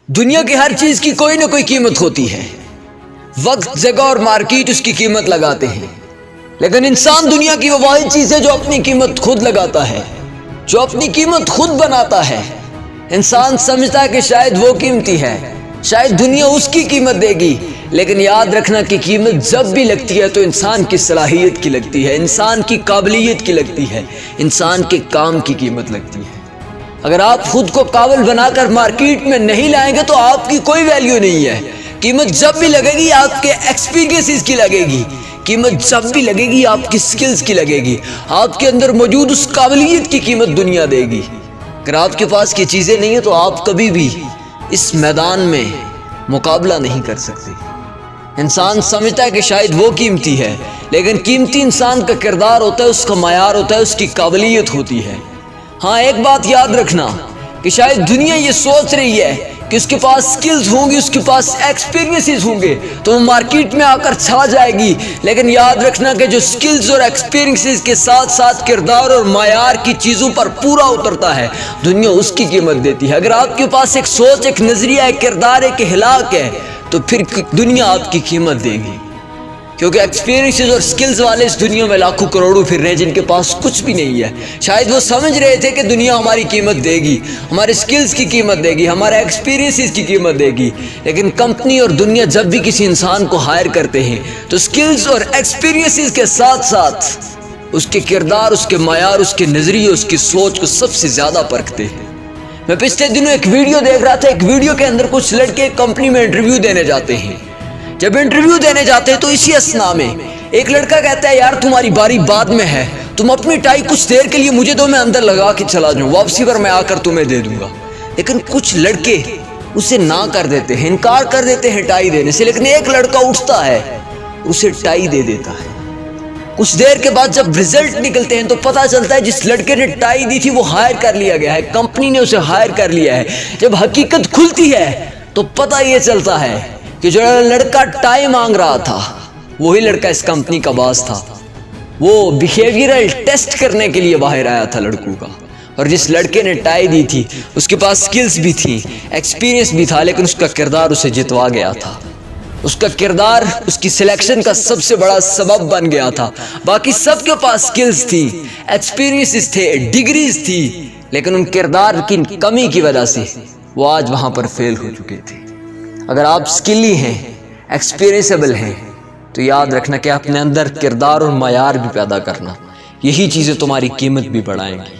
دنیا کی ہر چیز کی کوئی نہ کوئی قیمت ہوتی ہے. وقت، جگہ اور مارکیٹ اس کی قیمت لگاتے ہیں، لیکن انسان دنیا کی وہ واحد چیز ہے جو اپنی قیمت خود لگاتا ہے، جو اپنی قیمت خود بناتا ہے. انسان سمجھتا ہے کہ شاید وہ قیمتی ہے، شاید دنیا اس کی قیمت دے گی، لیکن یاد رکھنا کہ قیمت جب بھی لگتی ہے تو انسان کی صلاحیت کی لگتی ہے، انسان کی قابلیت کی لگتی ہے، انسان کے کام کی قیمت لگتی ہے. اگر آپ خود کو قابل بنا کر مارکیٹ میں نہیں لائیں گے تو آپ کی کوئی ویلیو نہیں ہے. قیمت جب بھی لگے گی آپ کے ایکسپیرینسز کی لگے گی، قیمت جب بھی لگے گی آپ کی سکلز کی لگے گی، آپ کے اندر موجود اس قابلیت کی قیمت دنیا دے گی. اگر آپ کے پاس یہ چیزیں نہیں ہیں تو آپ کبھی بھی اس میدان میں مقابلہ نہیں کر سکتے. انسان سمجھتا ہے کہ شاید وہ قیمتی ہے، لیکن قیمتی انسان کا کردار ہوتا ہے، اس کا معیار ہوتا ہے، اس کی قابلیت ہوتی ہے. ہاں ایک بات یاد رکھنا کہ شاید دنیا یہ سوچ رہی ہے کہ اس کے پاس سکلز ہوں گی، اس کے پاس ایکسپیرینسز ہوں گے تو وہ مارکیٹ میں آ کر چھا جائے گی، لیکن یاد رکھنا کہ جو سکلز اور ایکسپیرینسز کے ساتھ ساتھ کردار اور معیار کی چیزوں پر پورا اترتا ہے، دنیا اس کی قیمت دیتی ہے. اگر آپ کے پاس ایک سوچ، ایک نظریہ، ایک کردار، ایک اخلاق ہے تو پھر دنیا آپ کی قیمت دے گی، کیونکہ ایکسپیرینسز اور سکلز والے اس دنیا میں لاکھوں کروڑوں پھر رہے ہیں جن کے پاس کچھ بھی نہیں ہے. شاید وہ سمجھ رہے تھے کہ دنیا ہماری قیمت دے گی، ہمارے سکلز کی قیمت دے گی، ہمارے ایکسپیرینسز کی قیمت دے گی، لیکن کمپنی اور دنیا جب بھی کسی انسان کو ہائر کرتے ہیں تو سکلز اور ایکسپیرینسز کے ساتھ ساتھ اس کے کردار، اس کے معیار، اس کے نظریے، اس کی سوچ کو سب سے زیادہ پرکھتے ہیں. میں پچھلے دنوں ایک ویڈیو دیکھ رہا تھا، ایک ویڈیو کے اندر کچھ لڑکے کمپنی میں انٹرویو دینے جاتے ہیں. جب انٹرویو دینے جاتے ہیں تو اسی اثنا میں ایک لڑکا کہتا ہے یار تمہاری باری بعد میں ہے، تم اپنی ٹائی کچھ دیر کے لیے مجھے دو، میں اندر لگا کے چلا جاؤں، واپسی پر میں آ کر تمہیں دے دوں گا. لیکن کچھ لڑکے اسے نہ کر دیتے ہیں، انکار کر دیتے ہیں ٹائی دینے سے، لیکن ایک لڑکا اٹھتا ہے، اسے ٹائی دے دیتا ہے. کچھ دیر کے بعد جب رزلٹ نکلتے ہیں تو پتہ چلتا ہے جس لڑکے نے ٹائی دی تھی وہ ہائر کر لیا گیا ہے، کمپنی نے اسے ہائر کر لیا ہے. جب حقیقت کھلتی ہے تو پتہ یہ چلتا ہے کہ جو لڑکا ٹائی مانگ رہا تھا وہی لڑکا اس کمپنی کا باس تھا. وہ بیہیویئرل ٹیسٹ کرنے کے لیے باہر آیا تھا لڑکوں کا، اور جس لڑکے نے ٹائی دی تھی اس کے پاس سکلز بھی تھیں، ایکسپیرینس بھی تھا، لیکن اس کا کردار اسے جتوا گیا تھا. اس کا کردار اس کی سلیکشن کا سب سے بڑا سبب بن گیا تھا. باقی سب کے پاس سکلز تھی، ایکسپیرینسز تھے، ڈگریز تھی، لیکن ان کردار کی کمی کی وجہ سے وہ آج وہاں پر فیل ہو چکے تھے. اگر آپ سکلی ہیں، ایکسپیرینسیبل ہیں تو یاد رکھنا کہ اپنے اندر کردار اور معیار بھی پیدا کرنا، یہی چیزیں تمہاری قیمت بھی بڑھائیں گی.